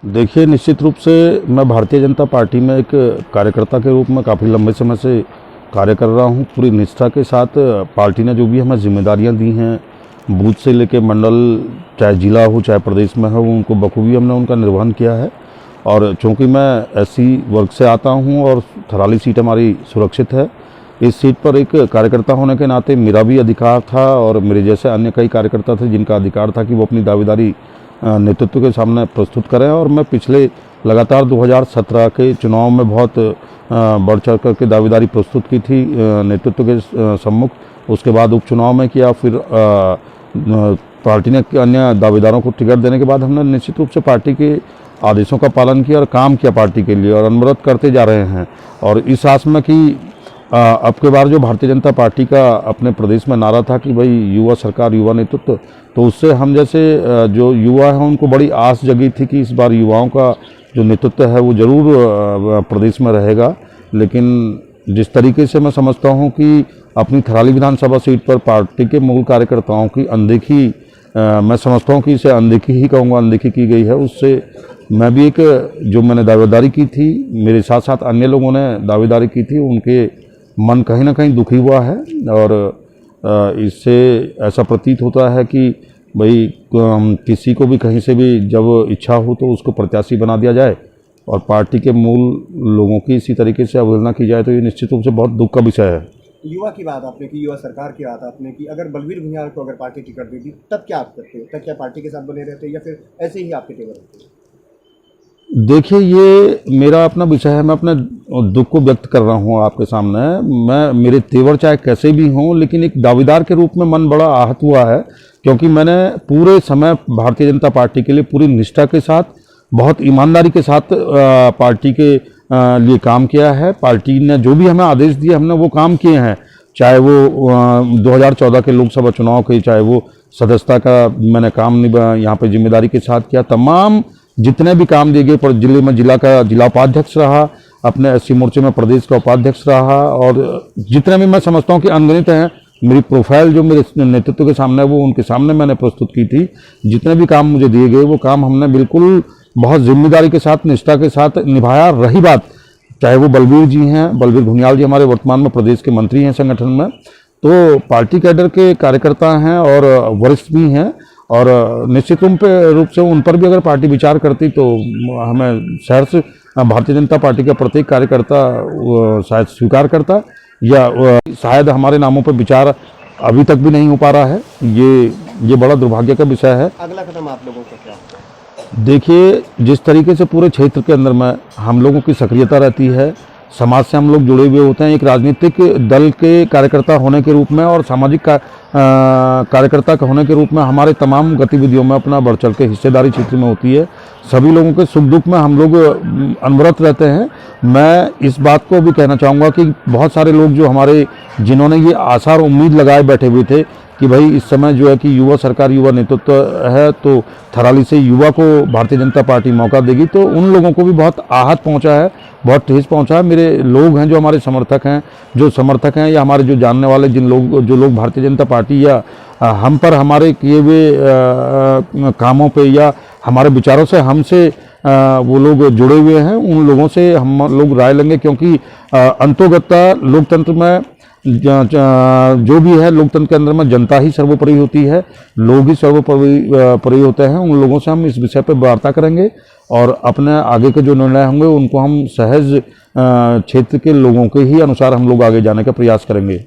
देखिए, निश्चित रूप से मैं भारतीय जनता पार्टी में एक कार्यकर्ता के रूप में काफ़ी लंबे समय से कार्य कर रहा हूँ। पूरी निष्ठा के साथ पार्टी ने जो भी हमें जिम्मेदारियाँ दी हैं, बूथ से लेकर मंडल, चाहे जिला हो चाहे प्रदेश में हो, उनको बखूबी हमने उनका निर्वहन किया है। और चूँकि मैं एससी वर्ग से आता हूँ और थराली सीट हमारी सुरक्षित है, इस सीट पर एक कार्यकर्ता होने के नाते मेरा भी अधिकार था और मेरे जैसे अन्य कई कार्यकर्ता थे जिनका अधिकार था कि वो अपनी दावेदारी नेतृत्व के सामने प्रस्तुत करें। और मैं पिछले लगातार 2017 के चुनाव में बहुत बढ़ चढ़ कर के दावेदारी प्रस्तुत की थी नेतृत्व के सम्मुख। उसके बाद उपचुनाव में किया, फिर पार्टी ने अन्य दावेदारों को टिकट देने के बाद हमने निश्चित रूप से पार्टी के आदेशों का पालन किया और काम किया पार्टी के लिए, और अनवरत करते जा रहे हैं। और इस आस में कि अब के बार जो भारतीय जनता पार्टी का अपने प्रदेश में नारा था कि भाई युवा सरकार युवा नेतृत्व, तो उससे हम जैसे जो युवा हैं उनको बड़ी आस जगी थी कि इस बार युवाओं का जो नेतृत्व है वो ज़रूर प्रदेश में रहेगा। लेकिन जिस तरीके से मैं समझता हूँ कि अपनी थराली विधानसभा सीट पर पार्टी के मूल कार्यकर्ताओं की अनदेखी, मैं समझता हूँ कि इसे अनदेखी ही कहूँगा, अनदेखी की गई है। उससे मैं भी एक जो मैंने दावेदारी की थी, मेरे साथ साथ अन्य लोगों ने दावेदारी की थी, उनके मन कहीं ना कहीं दुखी हुआ है। और इससे ऐसा प्रतीत होता है कि भाई किसी को भी कहीं से भी जब इच्छा हो तो उसको प्रत्याशी बना दिया जाए और पार्टी के मूल लोगों की इसी तरीके से अवहेलना की जाए, तो ये निश्चित रूप से बहुत दुख का विषय है। युवा की बात आपने की, युवा सरकार की बात आपने की, अगर बलवीर भुइयां को अगर पार्टी टिकट देती तब क्या आप करते हो? तब क्या पार्टी के साथ बने रहते या फिर ऐसे ही आपके तेवर रहते? देखिए, ये मेरा अपना विषय है, मैं अपने दुख को व्यक्त कर रहा हूँ आपके सामने। मैं मेरे तेवर चाहे कैसे भी हों, लेकिन एक दावेदार के रूप में मन बड़ा आहत हुआ है, क्योंकि मैंने पूरे समय भारतीय जनता पार्टी के लिए पूरी निष्ठा के साथ, बहुत ईमानदारी के साथ पार्टी के लिए काम किया है। पार्टी ने जो भी हमें आदेश दिए हमने वो काम किए हैं, चाहे वो 2014 के लोकसभा चुनाव के, चाहे वो सदस्यता का मैंने काम यहाँ पर जिम्मेदारी के साथ किया। तमाम जितने भी काम दिए गए, पर जिले में जिला उपाध्यक्ष रहा, अपने एससी मोर्चे में प्रदेश का उपाध्यक्ष रहा, और जितने भी मैं समझता हूँ कि अनगिनत हैं, मेरी प्रोफाइल जो मेरे नेतृत्व के सामने है वो उनके सामने मैंने प्रस्तुत की थी। जितने भी काम मुझे दिए गए वो काम हमने बिल्कुल बहुत जिम्मेदारी के साथ, निष्ठा के साथ निभाया। रही बात, चाहे वो बलवीर जी हैं, बलवीर भुनियाल जी हमारे वर्तमान में प्रदेश के मंत्री हैं संगठन में, तो पार्टी कैडर के कार्यकर्ता हैं और वरिष्ठ भी हैं, और निश्चित रूप से उन पर भी अगर पार्टी विचार करती तो हमें शहर से भारतीय जनता पार्टी का प्रत्येक कार्यकर्ता शायद स्वीकार करता, या शायद हमारे नामों पर विचार अभी तक भी नहीं हो पा रहा है। ये बड़ा दुर्भाग्य का विषय है। अगला कदम आप लोगों का क्या? देखिए, जिस तरीके से पूरे क्षेत्र के अंदर में हम लोगों की सक्रियता रहती है, समाज से हम लोग जुड़े हुए होते हैं, एक राजनीतिक दल के कार्यकर्ता होने के रूप में और सामाजिक कार्यकर्ता होने के रूप में हमारे तमाम गतिविधियों में अपना बढ़ चढ़ के हिस्सेदारी क्षेत्र में होती है। सभी लोगों के सुख दुख में हम लोग अनवरत रहते हैं। मैं इस बात को भी कहना चाहूँगा कि बहुत सारे लोग जो हमारे, जिन्होंने ये आशा और उम्मीद लगाए बैठे हुए थे कि भाई इस समय जो है कि युवा सरकार युवा नेतृत्व है, तो थराली से युवा को भारतीय जनता पार्टी मौका देगी, तो उन लोगों को भी बहुत आहत पहुंचा है, बहुत ठेस पहुंचा है। मेरे लोग हैं जो हमारे समर्थक हैं या हमारे जो जानने वाले जो लोग भारतीय जनता पार्टी या हम पर हमारे किए हुए कामों पे या हमारे विचारों से हमसे वो लोग जुड़े हुए हैं, उन लोगों से हम लोग राय लेंगे। क्योंकि अंतोगत्ता लोकतंत्र में जो भी है, लोकतंत्र के अंदर में जनता ही सर्वोपरि होती है, लोग ही सर्वोपरि होते हैं। उन लोगों से हम इस विषय पर वार्ता करेंगे और अपने आगे के जो निर्णय होंगे उनको हम सहज क्षेत्र के लोगों के ही अनुसार हम लोग आगे जाने का प्रयास करेंगे।